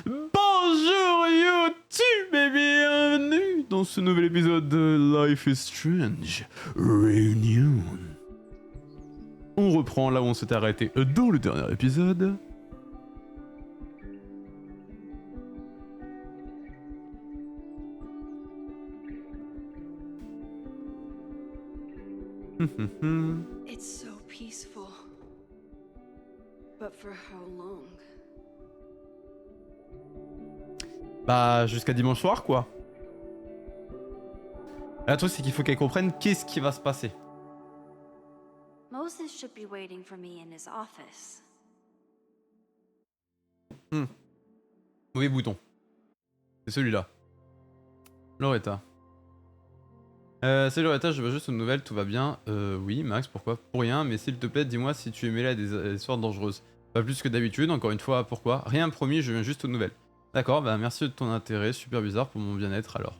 Bonjour YouTube et bienvenue dans ce nouvel épisode de Life is Strange Reunion. On reprend là où on s'était arrêté dans le dernier épisode. It's so peaceful. But for how long? Bah jusqu'à dimanche soir quoi. La truc c'est qu'il faut qu'elle comprenne qu'est-ce qui va se passer. Moses should be waiting for me in his office. Mauvais bouton. C'est celui-là. Loretta. Salut Loretta, je veux juste une nouvelle, tout va bien. Oui Max, pourquoi? Pour rien, mais s'il te plaît, dis-moi si tu es mêlé à des histoires dangereuses. Pas plus que d'habitude, encore une fois, pourquoi? Rien promis, je viens juste aux nouvelles. D'accord, bah merci de ton intérêt, super bizarre pour mon bien-être alors.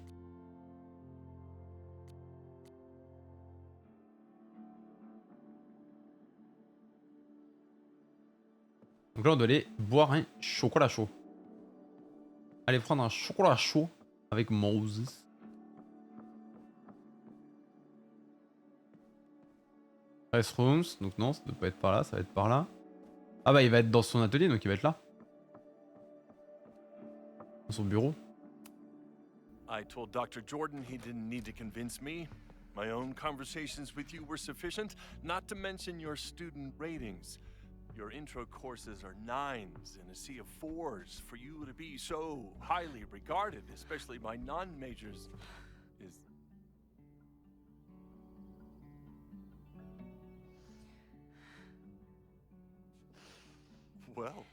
Donc là on doit aller boire un chocolat chaud. Allez prendre un chocolat chaud avec Moses. Restrooms, donc non, ça doit pas être par là, ça va être par là. Ah bah il va être dans son atelier, donc il va être là. Dans son bureau. I told Dr. Jordan he didn't need to convince me. My own conversations with you were sufficient, not to mention your student ratings. Your intro courses are 9s in a sea of 4s. For you to be so highly regarded, especially by non-majors, is... well,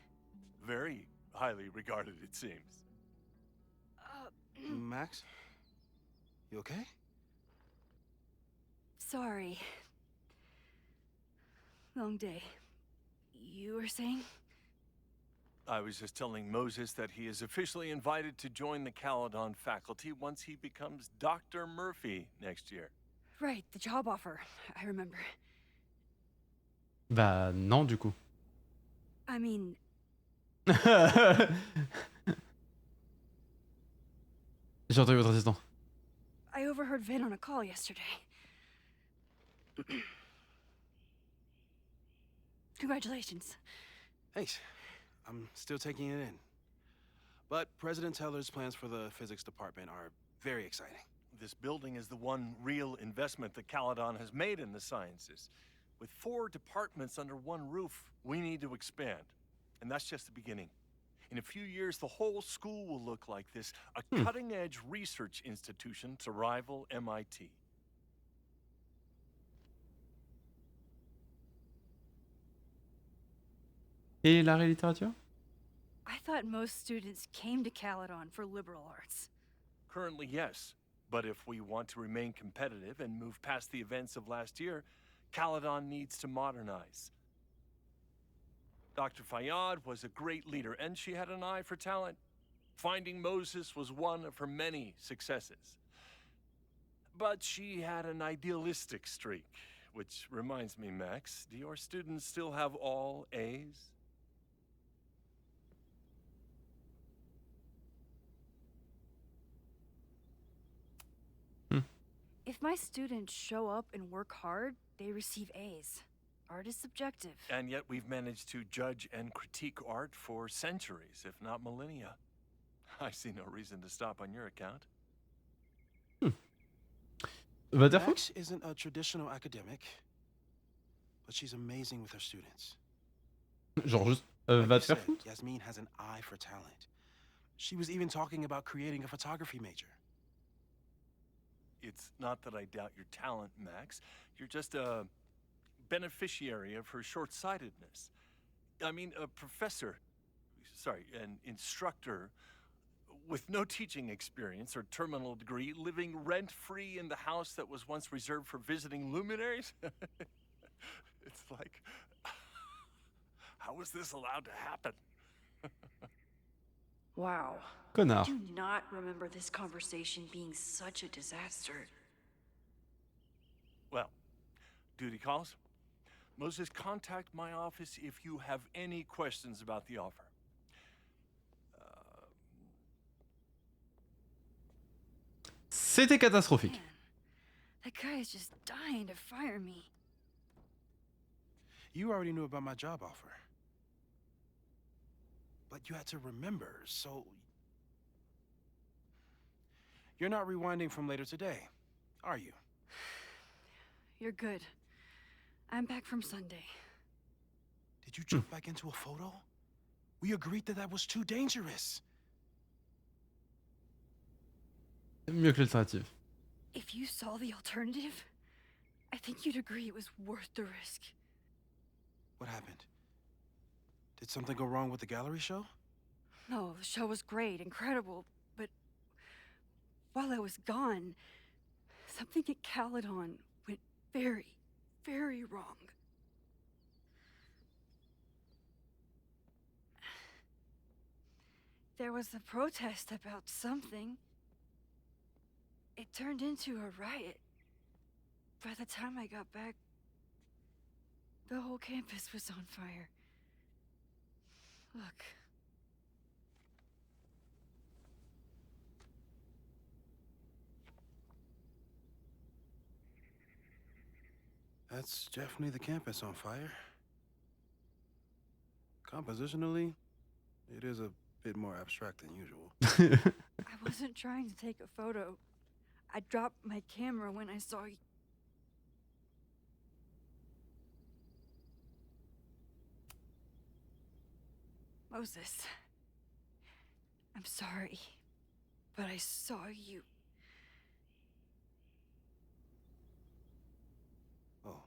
very highly regarded, it seems. Max? You okay? Sorry. Long day. You were saying? I was just telling Moses that he is officially invited to join the Caledon faculty once he becomes Dr. Murphy next year. Right, the job offer. I remember. Bah non du coup. I mean, J'ai entendu votre assistant. I overheard Vin on a call yesterday. Congratulations. Thanks. I'm still taking it in. But President Teller's plans for the physics department are very exciting. This building is the one real investment that Caledon has made in the sciences. With 4 departments under one roof, we need to expand. And that's just the beginning. In a few years, the whole school will look like this, a cutting-edge research institution to rival MIT. Et l'art et littérature? I thought most students came to Caledon for liberal arts. Currently, yes. But if we want to remain competitive and move past the events of last year, Caledon needs to modernize. Dr. Fayyad was a great leader, and she had an eye for talent. Finding Moses was one of her many successes. But she had an idealistic streak, which reminds me, Max, do your students still have all A's? If my students show up and work hard, they receive A's. Art is subjective. And yet we've managed to judge and critique art for centuries, if not millennia. I see no reason to stop on your account. Max isn't a traditional academic, but she's amazing with her students. Genre juste Like va you te faire said, foutre. Yasmin has an eye for talent. She was even talking about creating a photography major. It's not that I doubt your talent, Max. You're just a beneficiary of her short-sightedness. I mean, a professor, an instructor with no teaching experience or terminal degree, living rent-free in the house that was once reserved for visiting luminaries? It's like, how was this allowed to happen? Wow. Connard. I do not remember this conversation being such a disaster. Well, duty calls. Moses, contact my office if you have any questions about the offer. C'était catastrophique. Man, that guy is just dying to fire me. You already knew about my job offer. But you had to remember, so... You're not rewinding from later today, are you? You're good. I'm back from Sunday. Did you jump back into a photo? We agreed that that was too dangerous. Mieux que l'alternative. If you saw the alternative, I think you'd agree it was worth the risk. What happened? Did something go wrong with the gallery show? No, the show was great, incredible, but while I was gone, something at Caledon went very, very wrong. There was a protest about something. It turned into a riot. By the time I got back, the whole campus was on fire. Look. That's definitely the campus on fire. Compositionally, it is a bit more abstract than usual. I wasn't trying to take a photo. I dropped my camera when I saw you. Moses, I'm sorry, but I saw you. Oh.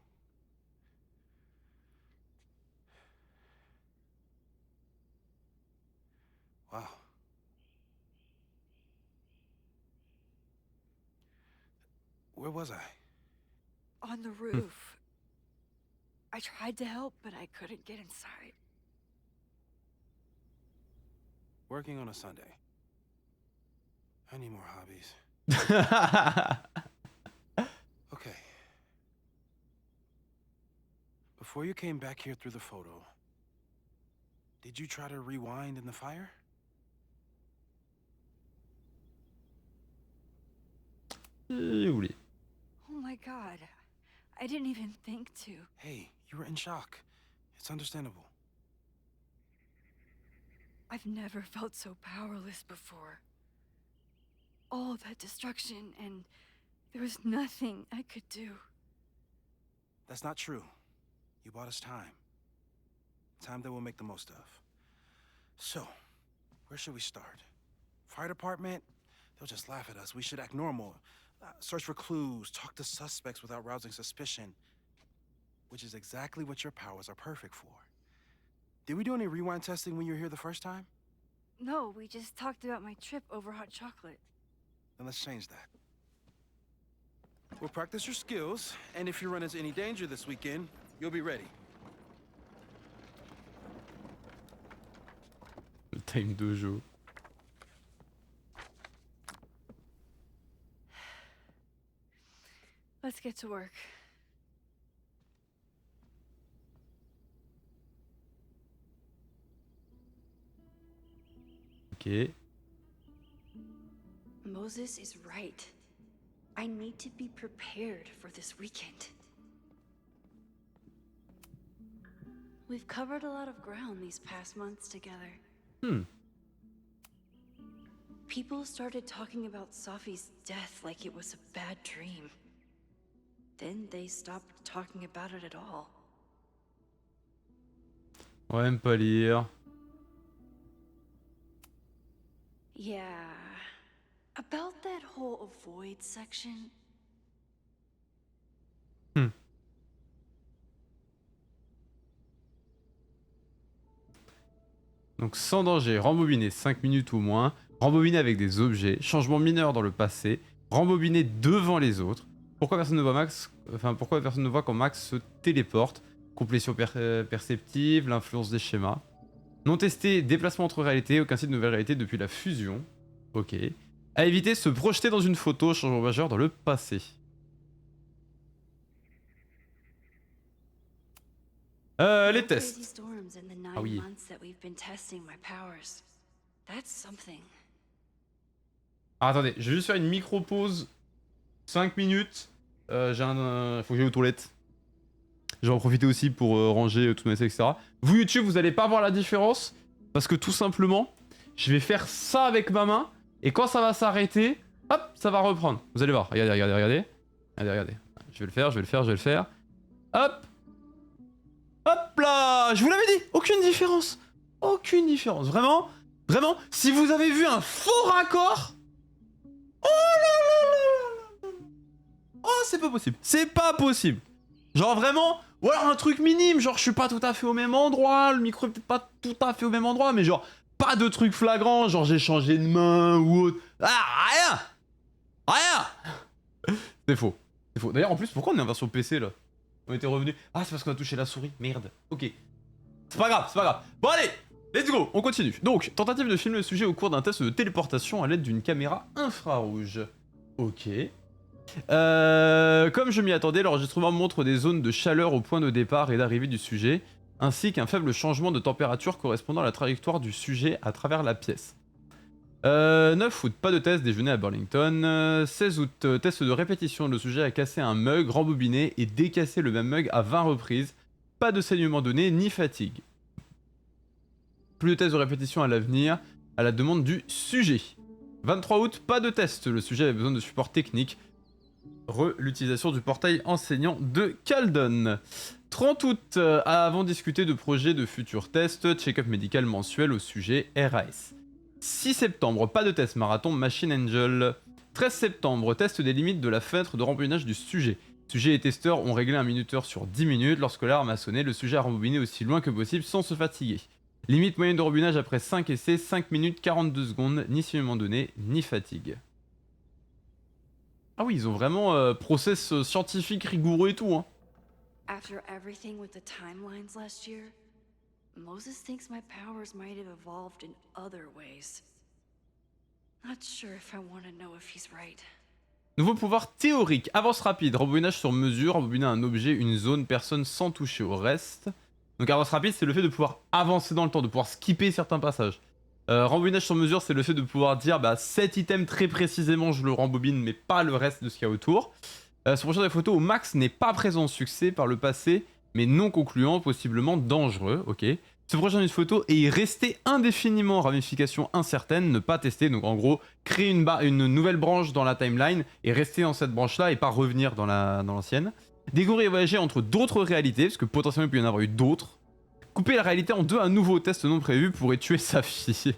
Wow. Where was I? On the roof. I tried to help, but I couldn't get inside. Working on a Sunday. I need more hobbies. Okay. Before you came back here through the photo, did you try to rewind in the fire? J'ai oublié. Oh my god. I didn't even think to. Hey, you were in shock. It's understandable. I've never felt so powerless before. All that destruction, and there was nothing I could do. That's not true. You bought us time. Time that we'll make the most of. So, where should we start? Fire department? They'll just laugh at us. We should act normal. Search for clues, talk to suspects without rousing suspicion. Which is exactly what your powers are perfect for. Did we do any rewind testing when you were here the first time? No, we just talked about my trip over hot chocolate. Then let's change that. We'll practice your skills, and if you run into any danger this weekend, you'll be ready. Le time dojo. Let's get to work. Ok. Moses is right. I need to be prepared for this weekend. We've covered a lot of ground these past months together. People started talking about Safi's death like it was a bad dream. Then they stopped talking about it at all. On va même pas lire. Yeah. About that whole avoid section. Donc sans danger, rembobiner 5 minutes ou moins, rembobiner avec des objets, changement mineur dans le passé, rembobiner devant les autres. Pourquoi personne ne voit Max, pourquoi personne ne voit quand Max se téléporte? Complétion perceptive, l'influence des schémas. Non testé, déplacement entre réalités, aucun site de nouvelle réalité depuis la fusion. Ok. À éviter, se projeter dans une photo, changement majeur dans le passé. Les tests. Ah oui. Ah, attendez, je vais juste faire une micro-pause 5 minutes. Faut que j'aille aux toilettes. Je vais en profiter aussi pour ranger toutes mes essais, etc. Vous, YouTube, vous allez pas voir la différence. Parce que tout simplement, je vais faire ça avec ma main. Et quand ça va s'arrêter, hop, ça va reprendre. Vous allez voir. Regardez, regardez, regardez. Regardez, regardez. Je vais le faire, je vais le faire, je vais le faire. Hop. Hop là. Je vous l'avais dit. Aucune différence. Aucune différence. Vraiment, vraiment, si vous avez vu un faux raccord... Oh là là là là là. Oh, c'est pas possible. C'est pas possible. Genre vraiment... Ou alors un truc minime, genre je suis pas tout à fait au même endroit, le micro est peut-être pas tout à fait au même endroit, mais genre pas de truc flagrant, genre j'ai changé de main ou autre. Ah, rien. Rien. C'est faux. C'est faux. D'ailleurs en plus, pourquoi on est en version PC là? On était revenu. Ah, c'est parce qu'on a touché la souris. Merde. Ok. C'est pas grave, c'est pas grave. Bon allez, let's go, on continue. Donc, tentative de filmer le sujet au cours d'un test de téléportation à l'aide d'une caméra infrarouge. Ok. Comme je m'y attendais, l'enregistrement montre des zones de chaleur au point de départ et d'arrivée du sujet, ainsi qu'un faible changement de température correspondant à la trajectoire du sujet à travers la pièce. 9 août, pas de test, déjeuner à Burlington. 16 août, test de répétition, le sujet a cassé un mug, rembobiné et décassé le même mug à 20 reprises. Pas de saignement donné, ni fatigue. Plus de tests de répétition à l'avenir, à la demande du sujet. 23 août, pas de test, le sujet avait besoin de support technique. L'utilisation du portail enseignant de Caledon. 30 août, avons discuté de projets de futurs tests, check-up médical mensuel au sujet RAS. 6 septembre, pas de test marathon Machine Angel. 13 septembre, test des limites de la fenêtre de rembobinage du sujet. Sujet et testeur ont réglé un minuteur sur 10 minutes. Lorsque l'alarme a sonné, le sujet a rembobiné aussi loin que possible sans se fatiguer. Limite moyenne de rembobinage après 5 essais, 5 minutes 42 secondes, ni saignement donné, ni fatigue. Ah oui, ils ont vraiment process scientifique rigoureux et tout, hein. After everything with the timelines last year, Moses thinks my powers might have evolved in other ways. Not sure if I want to know if he's right. Nouveau pouvoir théorique, avance rapide, rembobinage sur mesure, rembobiner un objet, une zone, personne sans toucher au reste. Donc avance rapide, c'est le fait de pouvoir avancer dans le temps, de pouvoir skipper certains passages. Rembobinage sur mesure, c'est le fait de pouvoir dire bah cet item très précisément je le rembobine mais pas le reste de ce qu'il y a autour. Ce projet des photos au max n'est pas présent succès par le passé mais non concluant, possiblement dangereux, ok. Ce projet d'une photo est resté indéfiniment en ramification incertaine, ne pas tester, donc en gros créer une nouvelle branche dans la timeline et rester dans cette branche là et pas revenir dans l'ancienne. Découvrir et voyager entre d'autres réalités, parce que potentiellement il peut y en avoir eu d'autres. Couper la réalité en deux, un nouveau test non prévu pourrait tuer Safi.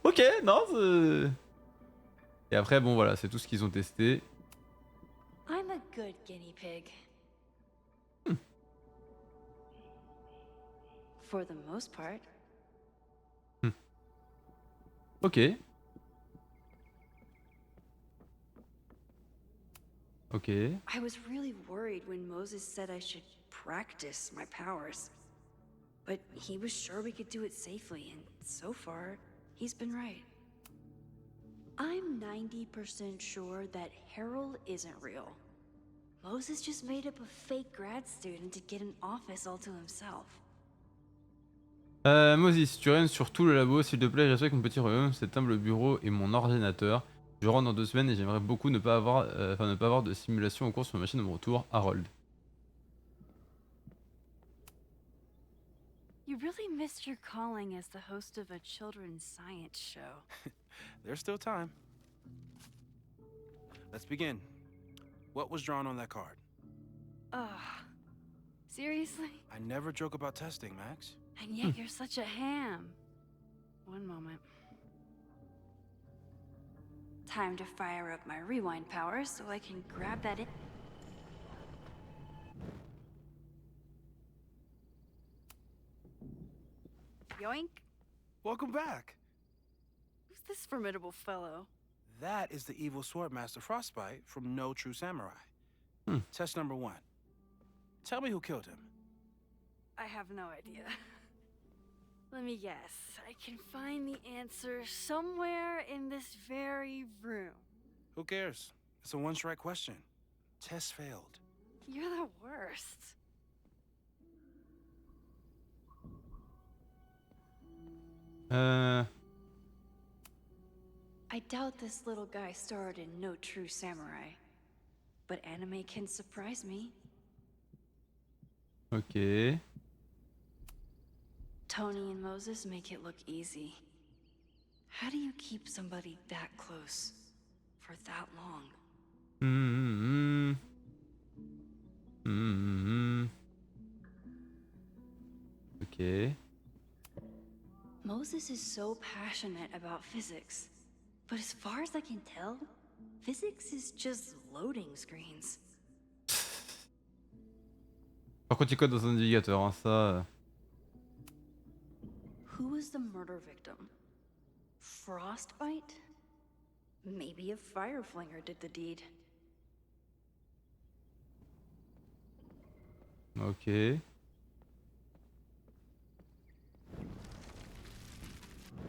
Ok, non, c'est... Et après, bon voilà, c'est tout ce qu'ils ont testé. I'm a good guinea pig. For the most part. Ok. Ok. I was really worried when Moses said I should practice my powers. But he was sure we could do it safely, and so far, he's been right. I'm 90% sure that Harold isn't real. Moses just made up a fake grad student to get an office all to himself. Moses, tu règnes sur tout le labo, s'il te plaît, je respecte mon petit royaume, cet humble bureau et mon ordinateur. Je rentre dans 2 semaines et j'aimerais beaucoup ne pas avoir de simulation au cours sur ma machine de mon retour, Harold. You really missed your calling as the host of a children's science show. There's still time. Let's begin. What was drawn on that card? Ugh. Seriously? I never joke about testing, Max. And yet you're such a ham. One moment. Time to fire up my rewind powers so I can grab that in. Yoink. Welcome back. Who's this formidable fellow? That is the evil Swordmaster Frostbite from No True Samurai. Test number 1. Tell me who killed him. I have no idea. Let me guess. I can find the answer somewhere in this very room. Who cares? It's a one-strike question. Test failed. You're the worst. I doubt this little guy starred in No True Samurai. But anime can surprise me. Ok. Tony and Moses make it look easy. How do you keep somebody that close for that long? Hmm. Hmm. Ok. Moses is so passionate about physics. But as far as I can tell, physics is just loading screens. Par contre, il code dans un navigateur, hein, ça. Who was the murder victim? Frostbite? Maybe a fire flinger did the deed. Ok.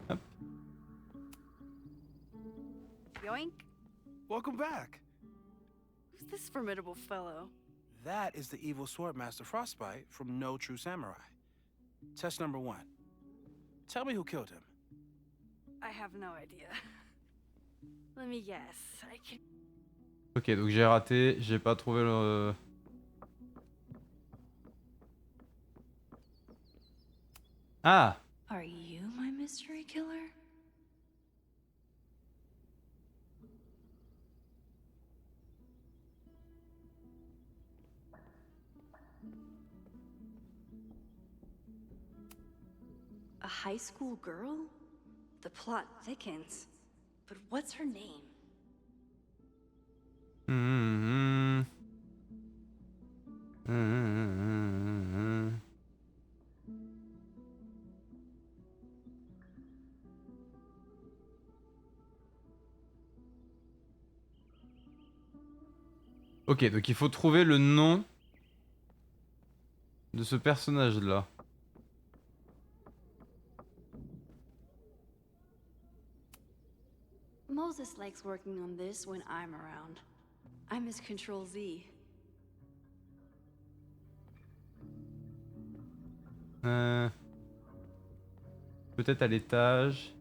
Hop. Yoink! Welcome back. Who's this formidable fellow? That is the evil Swordmaster Frostbite from No True Samurai. Test number 1. Tell me who killed him. I have no idea. Let me guess. I can. Ok, donc j'ai raté, j'ai pas trouvé le... Ah! Are you my mystery killer? A high school girl? The plot thickens. But what's her name? Hmm. Hmm. Ok, donc il faut trouver le nom de ce personnage-là. Moses likes working on this when I'm around. I'm his Control Z. Peut-être à l'étage.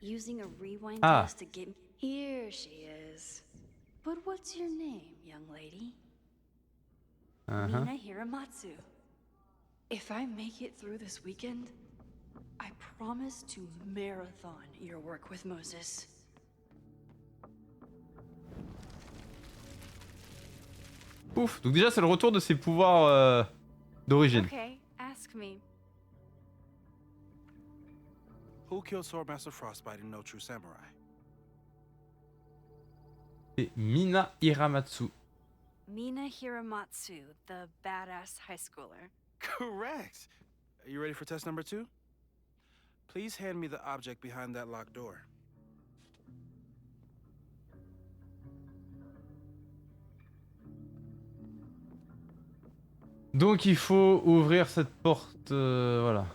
Using a rewind Ah. test to get. Here she is. But what's your name, young lady? Mina Hiramatsu. If I make it through this weekend, I promise to marathon your work with Moses. Ouf, donc déjà c'est le retour de ses pouvoirs d'origine. Okay, ask me. Who killed Swordmaster Frostbite in No True Samurai? C'est Mina Hiramatsu. Mina Hiramatsu, the badass high schooler. Correct. Are you ready for test number 2? Please hand me the object behind that locked door. Donc il faut ouvrir cette porte, voilà.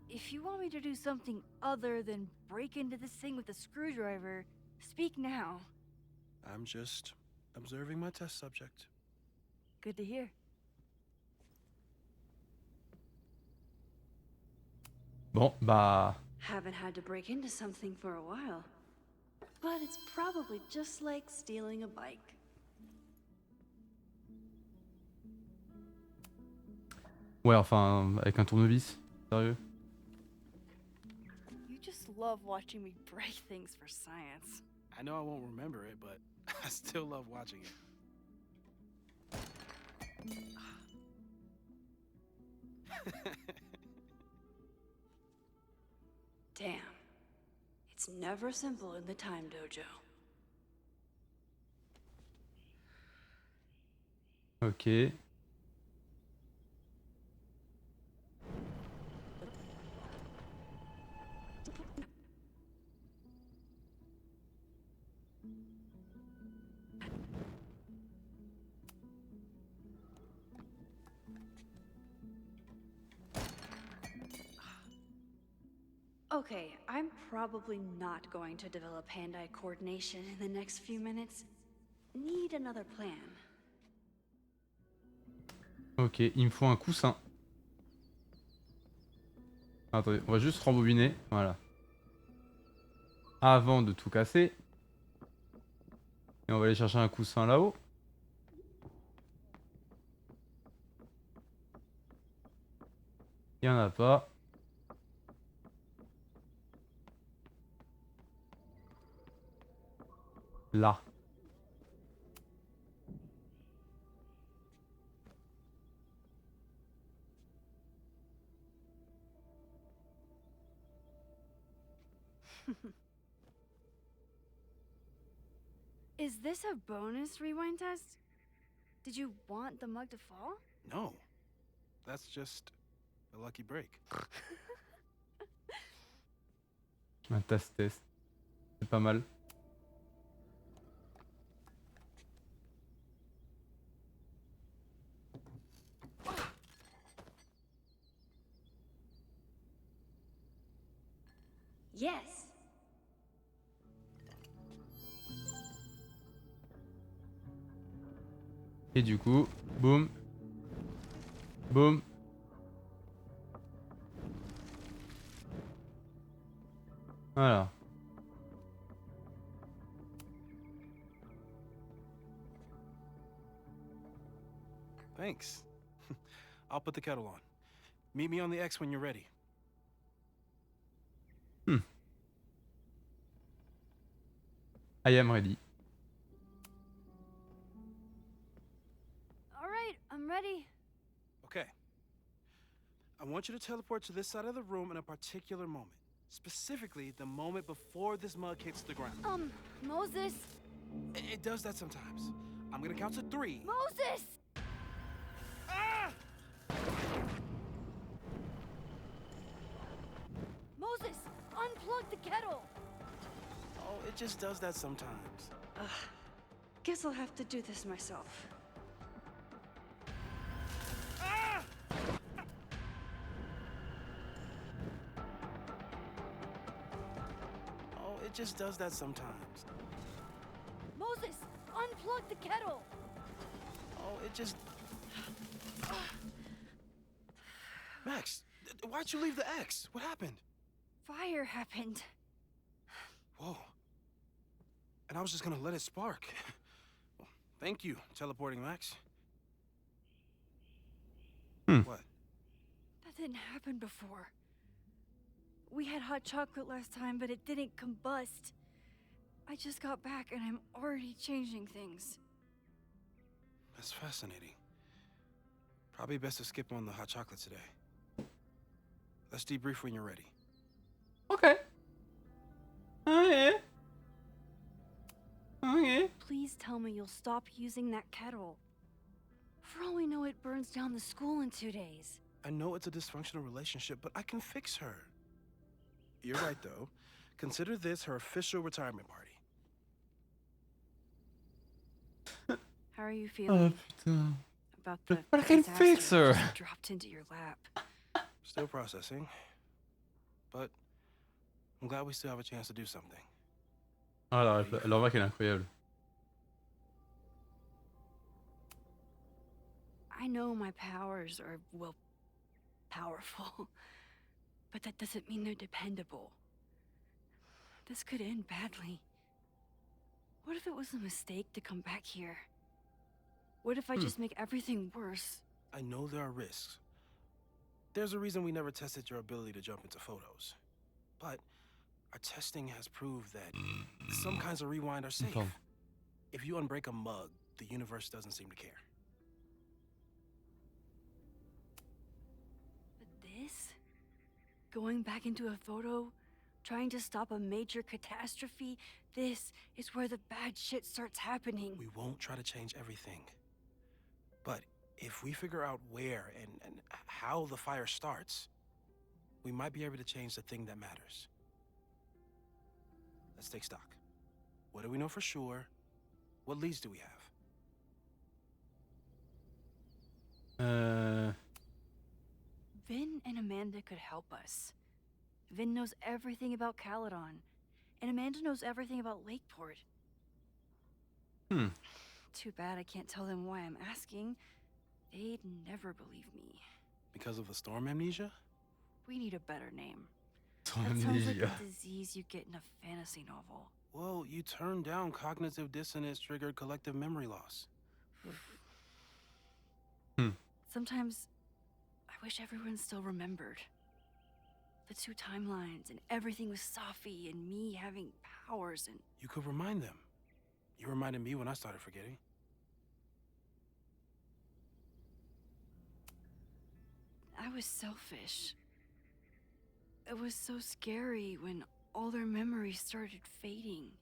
If you want me to do something other than break into this thing with a screwdriver, speak now. I'm just observing my test subject. Good to hear. Bon, bah... Haven't had to break into something for a while. But it's probably just like stealing a bike. Ouais, enfin, avec un tournevis, sérieux. You just love watching me break things for science. I know I won't remember it, but I still love watching it. Damn. It's never simple in the time dojo. Ok. Okay, I'm probably not going to develop hand-eye coordination in the next few minutes. Need another plan. Ok, il me faut un coussin. Attendez, on va juste rembobiner. Voilà. Avant de tout casser. Et on va aller chercher un coussin là-haut. Il n'y en a pas. Là. Is this a bonus rewind test? Did you want the mug to fall? No. That's just a lucky break. Un test. C'est pas mal. Yes. Et du coup, boum. Boum. Voilà. Thanks. I'll put the kettle on. Meet me on the X when you're ready. I am ready. All right, I'm ready. Okay. I want you to teleport to this side of the room in a particular moment. Specifically, the moment before this mug hits the ground. Moses! It does that sometimes. I'm gonna count to 3. Moses! Ah! Moses, unplug the kettle! Oh, it just does that sometimes. Guess I'll have to do this myself. Ah! Oh, it just does that sometimes. Moses, unplug the kettle! Oh, it just... Max, why'd you leave the X? What happened? Fire happened. Whoa. And I was just gonna let it spark. Well, thank you, teleporting Max. What? That didn't happen before. We had hot chocolate last time, but it didn't combust. I just got back and I'm already changing things. That's fascinating. Probably best to skip on the hot chocolate today. Let's debrief when you're ready. Okay. Okay. Okay. Please tell me you'll stop using that kettle. For all we know, it burns down the school in 2 days. I know it's a dysfunctional relationship, but I can fix her. You're right, though. Consider this her official retirement party. How are you Oh feeling putain. about the But I can disaster fix her. that just dropped into your lap? Still processing. But I'm glad we still have a chance to do something. Ah, la remarque elle est incroyable. I know my powers are, well, powerful. But that doesn't mean they're dependable. This could end badly. What if it was a mistake to come back here? What if I just make everything worse? I know there are risks. There's a reason we never tested your ability to jump into photos. But our testing has proved that some kinds of rewind are safe. Attends. If you unbreak a mug, the universe doesn't seem to care. But this? Going back into a photo? Trying to stop a major catastrophe? This is where the bad shit starts happening. We won't try to change everything. But if we figure out where and how the fire starts, we might be able to change the thing that matters. Let's take stock. What do we know for sure? What leads do we have? Vin and Amanda could help us. Vin knows everything about Caledon, and Amanda knows everything about Lakeport. Too bad I can't tell them why I'm asking. They'd never believe me. Because of the storm amnesia? We need a better name. Ton That sounds like amnésia. a disease you get in a fantasy novel. Well, you turned down cognitive dissonance triggered collective memory loss. Sometimes I wish everyone still remembered. The two timelines and everything with Safi and me having powers and... You could remind them. You reminded me when I started forgetting. I was selfish. It was so scary when all their memories started fading.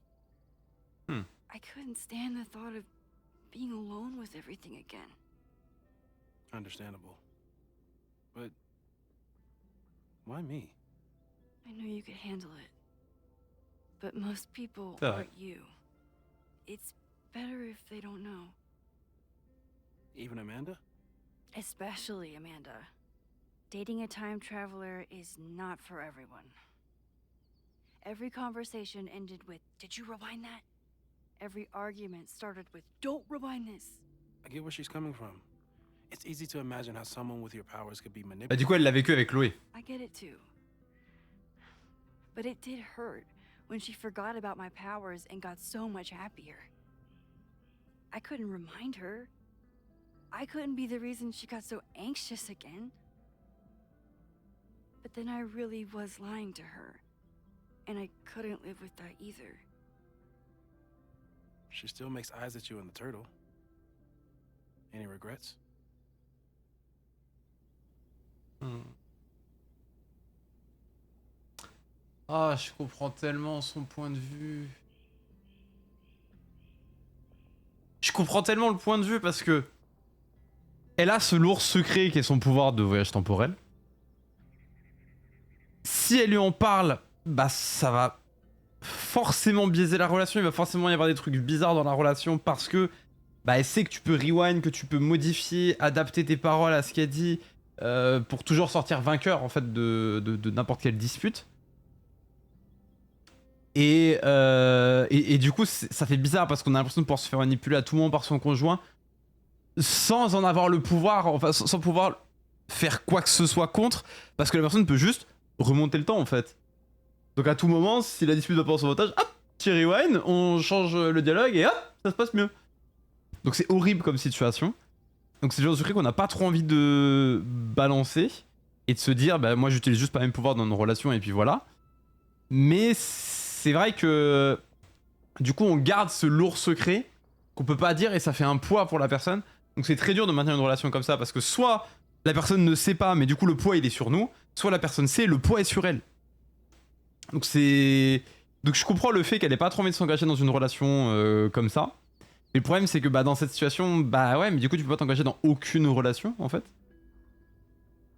I couldn't stand the thought of being alone with everything again. Understandable. But why me? I knew you could handle it. But most people Sorry. aren't you. It's better if they don't know. Even Amanda? Especially Amanda. Dating a time traveler is not for everyone. Every conversation ended with, "Did you rewind that?" Every argument started with, "Don't rewind this." I get where she's coming from. It's easy to imagine how someone with your powers could be Bah, manipulated. du coup, elle l'a vécu avec Chloé. I get it too. But it did hurt when she forgot about my powers and got so much happier. I couldn't remind her. I couldn't be the reason she got so anxious again. But then I really was lying to her, and I couldn't live with that either. She still makes eyes at you in the turtle. Any regrets? Ah, je comprends tellement son point de vue. Je comprends tellement le point de vue parce que elle a ce lourd secret qui est son pouvoir de voyage temporel. Si elle lui en parle, bah ça va forcément biaiser la relation, il va forcément y avoir des trucs bizarres dans la relation parce que bah elle sait que tu peux rewind, que tu peux modifier, adapter tes paroles à ce qu'elle dit pour toujours sortir vainqueur en fait de n'importe quelle dispute. Et du coup, ça fait bizarre parce qu'on a l'impression de pouvoir se faire manipuler à tout moment par son conjoint sans en avoir le pouvoir, enfin sans pouvoir faire quoi que ce soit contre, parce que la personne peut juste remonter le temps en fait. Donc à tout moment, si la dispute va pas en son avantage, hop, petit rewind, on change le dialogue et hop, ça se passe mieux. Donc c'est horrible comme situation. Donc c'est le genre de secret qu'on n'a pas trop envie de balancer et de se dire, bah moi j'utilise juste pas mes pouvoirs dans nos relations et puis voilà. Mais c'est vrai que du coup on garde ce lourd secret qu'on peut pas dire et ça fait un poids pour la personne. Donc c'est très dur de maintenir une relation comme ça parce que soit la personne ne sait pas mais du coup le poids il est sur nous, soit la personne sait, le poids est sur elle. Donc donc je comprends le fait qu'elle ait pas trop envie de s'engager dans une relation comme ça. Mais le problème c'est que bah dans cette situation, bah ouais mais du coup tu peux pas t'engager dans aucune relation en fait.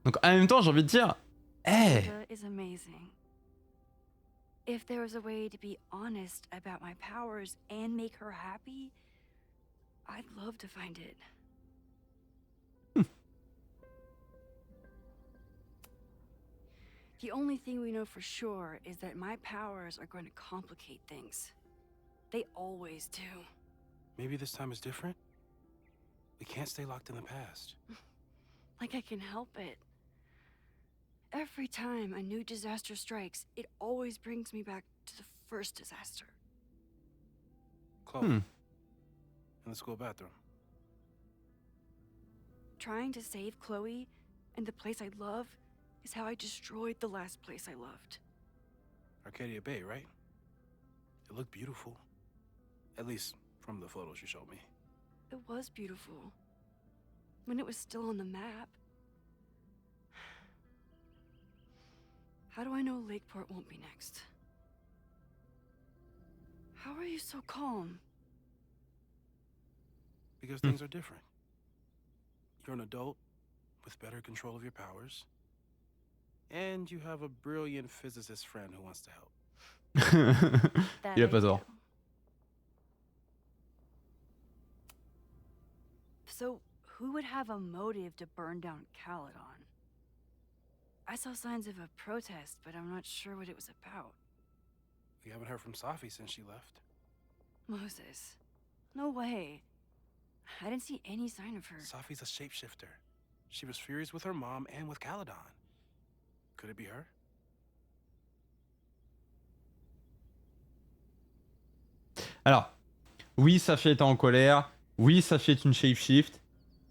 Donc en même temps j'ai envie de dire, hey, Amanda is amazing. If there was a way to be honest about my powers and make her happy, I'd love to find it. The only thing we know for sure is that my powers are going to complicate things. They always do. Maybe this time is different? We can't stay locked in the past. Like I can help it. Every time a new disaster strikes, it always brings me back to the first disaster. Chloe. In the school bathroom. Trying to save Chloe and the place I love is how I destroyed the last place I loved. Arcadia Bay, right? It looked beautiful. At least from the photos you showed me. It was beautiful. When it was still on the map. How do I know Lakeport won't be next? How are you so calm? Because things are different. You're an adult with better control of your powers. And you have a brilliant physicist friend who wants to help. That il a I pas tort. do. So, who would have a motive to burn down Caledon? I saw signs of a protest, but I'm not sure what it was about. We haven't heard from Safi since she left. Moses. No way. I didn't see any sign of her. Safi's a shapeshifter. She was furious with her mom and with Caledon. Could it be her? Alors, oui, Safi était en colère. Oui, Safi est une shapeshift.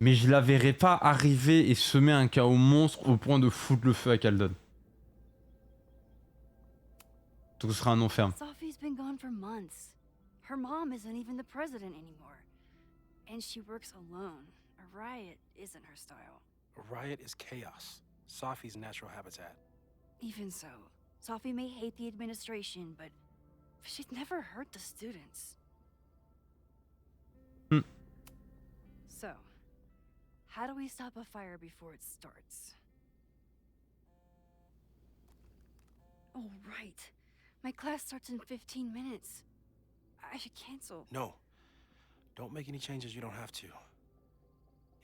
Mais je la verrai pas arriver et semer un chaos monstre au point de foutre le feu à Caledon. Donc ce sera un non ferme. Safi's been gone for months. Her mom isn't even the president anymore. And she works alone. A riot isn't her style. A riot is chaos. Safi's natural habitat. Even so, Safi may hate the administration, but she'd never hurt the students. So, how do we stop a fire before it starts? Oh, right. My class starts in 15 minutes. I should cancel. No. Don't make any changes you don't have to.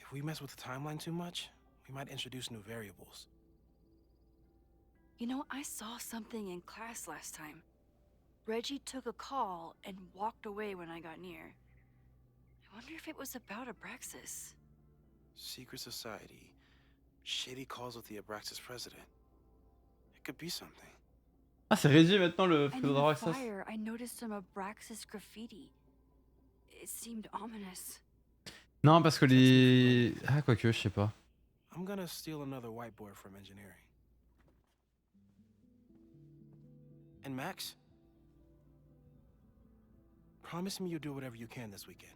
If we mess with the timeline too much, we might introduce new variables. You know, I saw something in class last time. Reggie took a call and walked away when I got near. I wonder if it was about Abraxas. Secret society. Shady calls with the Abraxas president. It could be something. Ah, c'est Reggie maintenant le And président in the d'Abraxas. fire, I noticed some Abraxas graffiti. It seemed ominous. Non, parce que les... Ah, quoique, je sais pas. I'm gonna steal another whiteboard from engineering. And Max, promise me you'll do whatever you can this weekend.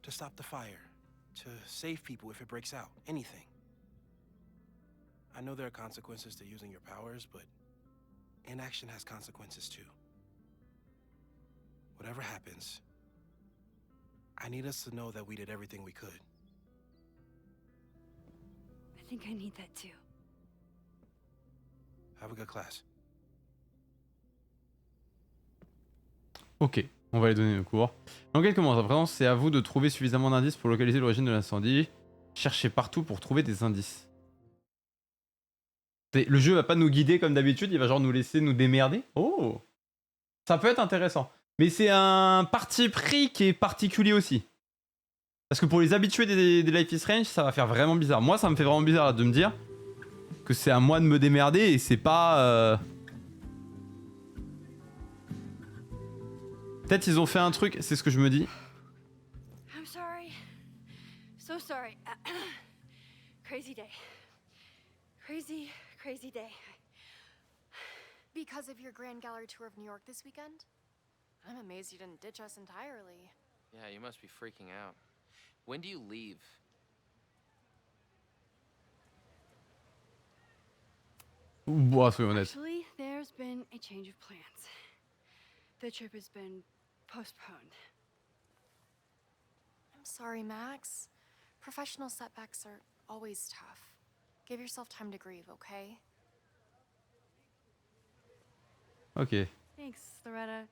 To stop the fire, to save people if it breaks out, anything. I know there are consequences to using your powers, but inaction has consequences too. Whatever happens, I need us to know that we did everything we could. I think I need that too. Have a good class. Ok, on va aller donner le cours. L'enquête commence. À présent, c'est à vous de trouver suffisamment d'indices pour localiser l'origine de l'incendie. Cherchez partout pour trouver des indices. Le jeu va pas nous guider comme d'habitude, il va genre nous laisser nous démerder. Oh, ça peut être intéressant. Mais c'est un parti pris qui est particulier aussi. Parce que pour les habitués des Life is Strange, ça va faire vraiment bizarre. Moi, ça me fait vraiment bizarre là, de me dire que c'est à moi de me démerder et c'est pas... Peut-être ils ont fait un truc, c'est ce que je me dis. I'm sorry. So sorry. Crazy day. Crazy day. Because of your Grand Gallery tour of New York this weekend? I'm amazed you didn't ditch us entirely. Yeah, you must be freaking out. When do you leave? Ouah, soyons honnêtes. Actually, there's been a change of plans. The trip has been postponed. I'm sorry, Max. Professional setbacks are always tough. Give yourself time to grieve, okay? Ok. Thanks, Loretta.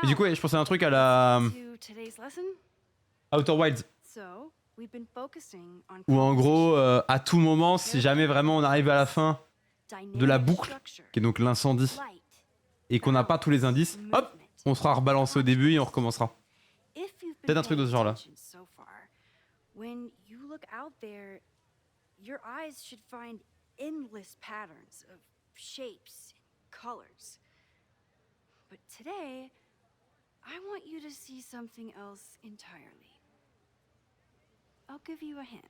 Et du coup, je pensais à un truc à la To today's lesson. Outer Wilds. So, we've been focusing on Où en gros, à tout moment, si jamais vraiment on arrive à la fin de la boucle, qui est donc l'incendie, et qu'on n'a pas tous les indices, hop, on sera rebalancé au début et on recommencera. Peut-être un truc de ce genre-là. When you look out there, your eyes should find endless patterns of shapes and colors. But today, I want you to see something else entirely. I'll give you a hint.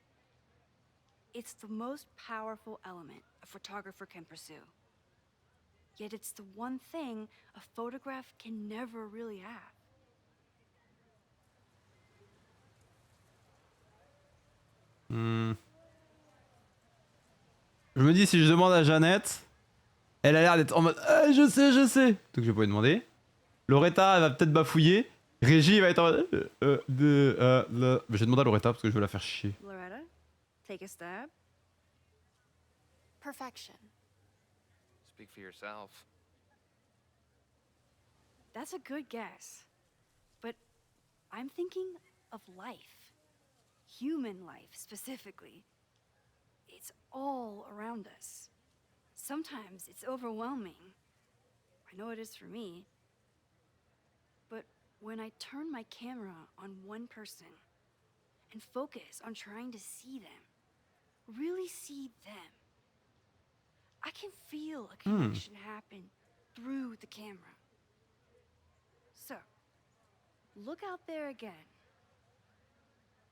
It's the most powerful element a photographer can pursue. Yet it's the one thing a photograph can never really have. Je me dis, si je demande à Jeannette, elle a l'air d'être en mode je sais. Donc je vais pas lui demander. Loretta, elle va peut-être bafouiller. Régie va être en mode je vais demander à Loretta parce que je veux la faire chier. Loretta, take a stab. Perfection. Speak for yourself. That's a good guess. But I'm thinking of life. Human life, specifically. it's all around us. Sometimes it's overwhelming. I know it is for me. But when I turn my camera on one person and focus on trying to see them, really see them, I can feel a connection happen through the camera. So, look out there again.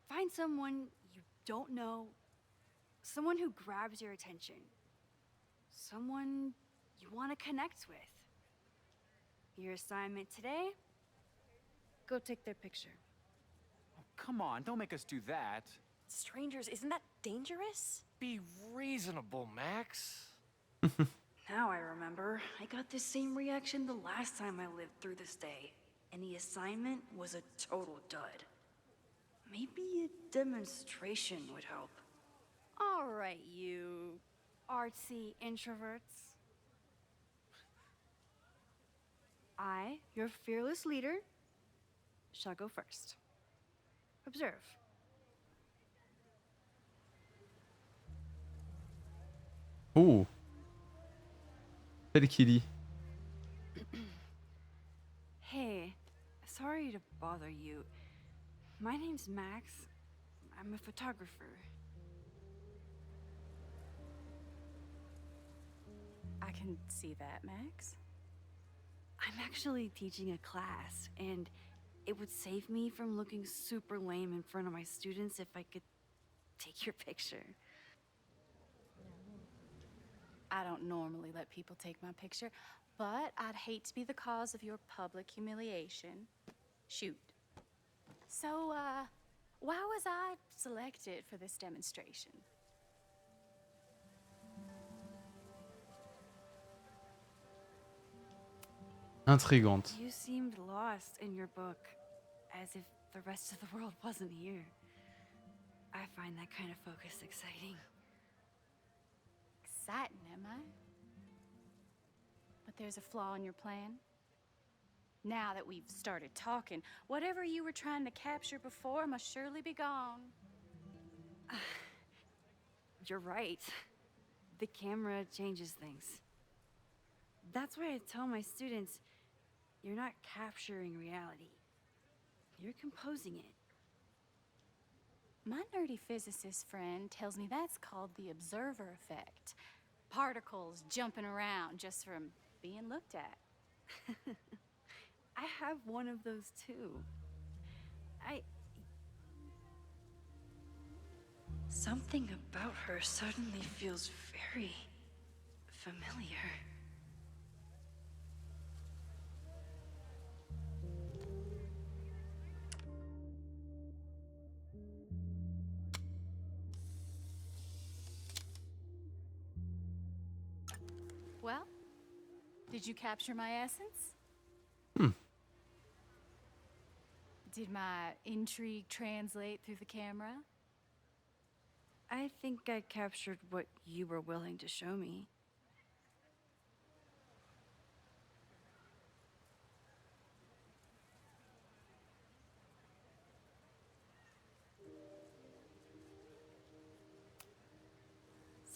Find someone you don't know, someone who grabs your attention, someone you want to connect with. Your assignment today? Go take their picture. Oh, come on, don't make us do that. Strangers, isn't that dangerous? Be reasonable, Max. Now I remember. I got the same reaction the last time I lived through this day, and the assignment was a total dud. Maybe a demonstration would help. All right, you artsy introverts. I, your fearless leader, shall go first. Observe. Oh. Tel qu'il dit. Hey, sorry to bother you. My name's Max. I'm a photographer. I can see that, Max. I'm actually teaching a class, and it would save me from looking super lame in front of my students if I could take your picture. I don't normally let people take my picture, but I'd hate to be the cause of your public humiliation. Shoot. So, why was I selected for this demonstration? Intrigante. You seemed lost in your book, as if the rest of the world wasn't here. I find that kind of focus exciting. Exciting, am I? But there's a flaw in your plan. Now that we've started talking, whatever you were trying to capture before must surely be gone. You're right. The camera changes things. That's why I tell my students, you're not capturing reality. You're composing it. My nerdy physicist friend tells me that's called the observer effect. Particles jumping around just from being looked at. I have one of those too. Something about her suddenly feels very familiar. Well, did you capture my essence? Did my intrigue translate through the camera? I think I captured what you were willing to show me.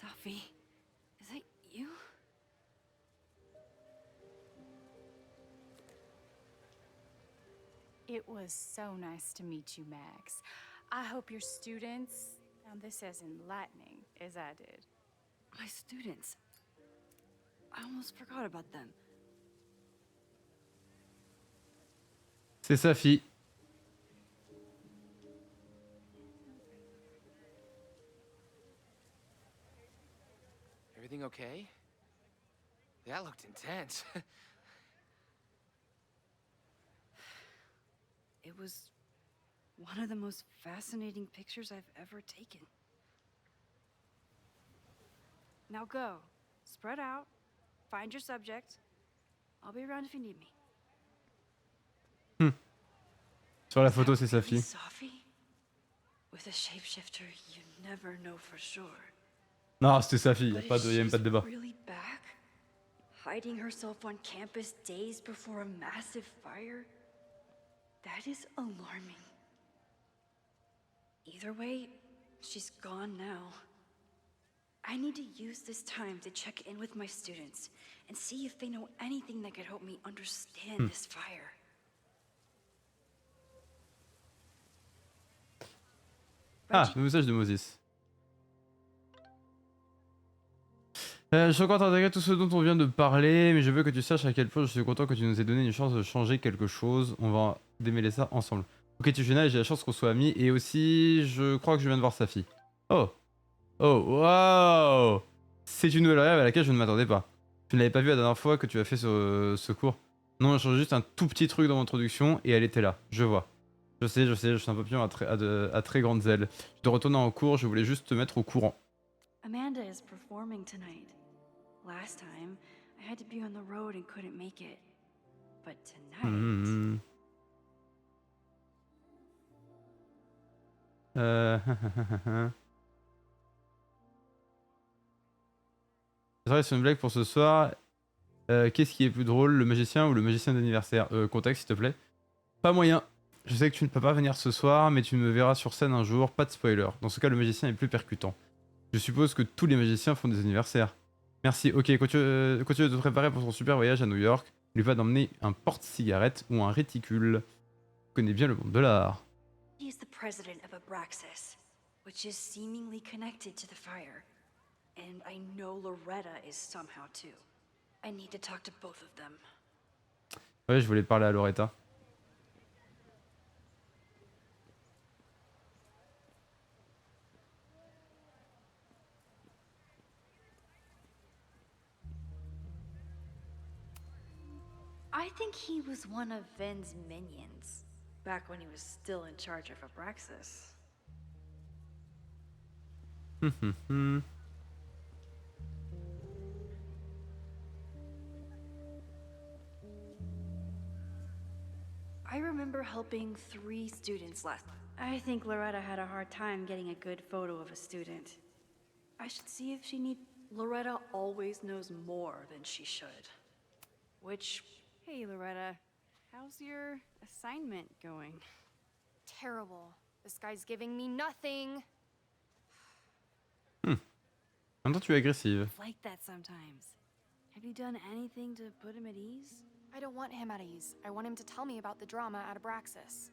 Safi, is that you? It was so nice to meet you, Max. I hope your students found this as enlightening as I did. My students. I almost forgot about them. C'est Safi. Everything okay? That looked intense. It was one of the most fascinating pictures I've ever taken. Now go. Spread out. Find your subject. I'll be around if you need me. Sur la photo, c'est Safi. Safi? With a shapeshifter, you never know for sure. Non, c'était Safi, il n'y a But pas is de, y a même pas de débat. she really back? Hiding herself on campus days before a massive fire? That is alarming. Either way, she's gone now. I need to use this time to check in with my students and see if they know anything that could help me understand this fire. Ah, le message de Moses. Je suis encore intégré tout ce dont on vient de parler, mais je veux que tu saches à quel point je suis content que tu nous aies donné une chance de changer quelque chose. On va démêler ça ensemble. Ok, tu es génial et j'ai la chance qu'on soit amis. Et aussi, je crois que je viens de voir Safi. Oh. Oh, wow. C'est une nouvelle variable à laquelle je ne m'attendais pas. Tu ne l'avais pas vue la dernière fois que tu as fait ce cours. Non, j'ai changé juste un tout petit truc dans mon introduction et elle était là. Je vois. Je sais, je suis un papillon à très grandes ailes. Je dois retourner en cours, je voulais juste te mettre au courant. Amanda is performing tonight. Last time, I had to be on the road and couldn't make it. But tonight... C'est vrai, c'est une blague pour ce soir. Qu'est-ce qui est plus drôle, le magicien ou le magicien d'anniversaire? Contexte, s'il te plaît. Pas moyen. Je sais que tu ne peux pas venir ce soir, mais tu me verras sur scène un jour, pas de spoiler. Dans ce cas, le magicien est plus percutant. Je suppose que tous les magiciens font des anniversaires. Merci, ok, continue de te préparer pour ton super voyage à New York. N'oublie pas d'emmener un porte-cigarette ou un réticule. Tu connais bien le monde de l'art. He is the president of Abraxas, which is seemingly connected to the fire. And I know Loretta is somehow too. I need to talk to both of them. Ouais, je voulais parler à Loretta. I think he was one of Ven's minions, back when he was still in charge of Abraxas. I remember helping 3 students last. I think Loretta had a hard time getting a good photo of a student. I should see if she needs. Loretta always knows more than she should. Which. Hey, Loretta. How's your assignment going? Terrible. This guy's giving me nothing. En même temps, tu es agressive. Like that sometimes. Have you done anything to put him at ease? I don't want him at ease. I want him to tell me about the drama at Abraxas.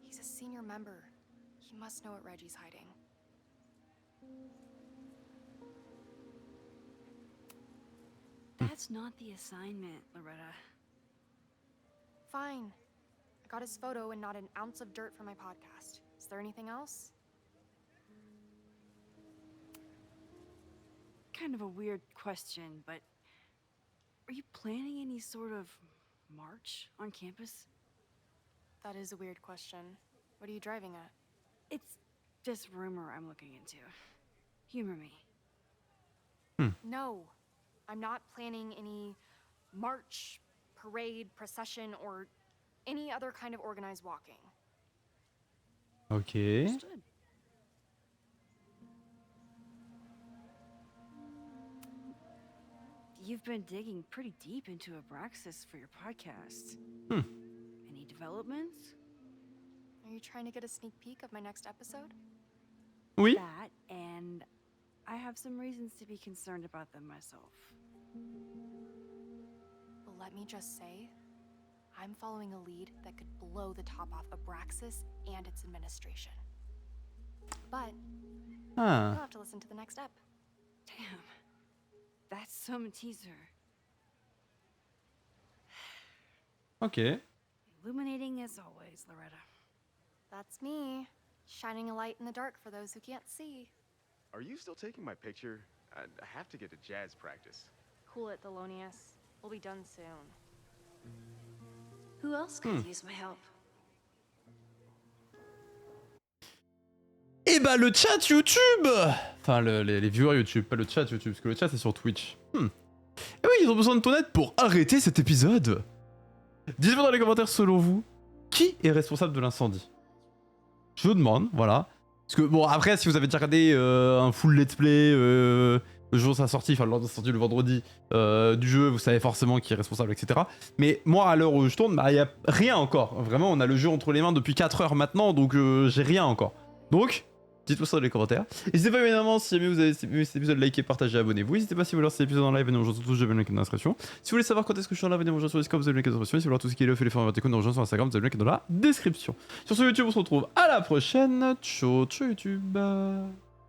He's a senior member. He must know what Reggie's hiding. That's not the assignment, Loretta. Fine. I got his photo and not an ounce of dirt for my podcast. Is there anything else? Kind of a weird question, but are you planning any sort of march on campus? That is a weird question. What are you driving at? It's just rumor I'm looking into. Humor me. No. I'm not planning any march, parade, procession, or any other kind of organized walking. Ok. Understood. You've been digging pretty deep into Abraxas for your podcast. Any developments? Are you trying to get a sneak peek of my next episode? Oui. That, and I have some reasons to be concerned about them myself. Well, let me just say, I'm following a lead that could blow the top off Abraxas and its administration. But you'll have to listen to the next ep. Damn. That's some teaser. Ok. Illuminating as always, Loretta. That's me, shining a light in the dark for those who can't see. Are you still taking my picture? I have to get to jazz practice. Cool it, Thelonious. We'll be done soon. Who else could use my help? Et bah le chat YouTube. Enfin les viewers YouTube, pas le chat YouTube, parce que le chat c'est sur Twitch. Et oui, ils ont besoin de ton aide pour arrêter cet épisode. Dites-moi dans les commentaires selon vous, qui est responsable de l'incendie? Je vous demande, voilà. Parce que bon, après si vous avez déjà regardé un full let's play le jour de sa sortie, enfin le lendemain de sa sortie le vendredi du jeu, vous savez forcément qui est responsable, etc. Mais moi à l'heure où je tourne, bah y a rien encore. Vraiment, on a le jeu entre les mains depuis 4 heures maintenant, donc j'ai rien encore. Donc, Dites-moi ça dans les commentaires. N'hésitez pas évidemment si jamais vous avez aimé cet épisode, likez, partagez, abonnez-vous. N'hésitez pas si vous voulez voir cet épisode en live, venez nous rejoindre sur Twitch, j'avais le link dans la description. Si vous voulez savoir quand est-ce que je suis en live, venez nous rejoindre sur Discord, vous avez le link dans la description. Si vous voulez voir tout ce qui est là, fait les formes verticaux, nous rejoindre sur Instagram, vous avez le link dans la description. Sur ce YouTube, on se retrouve à la prochaine. Ciao, ciao YouTube.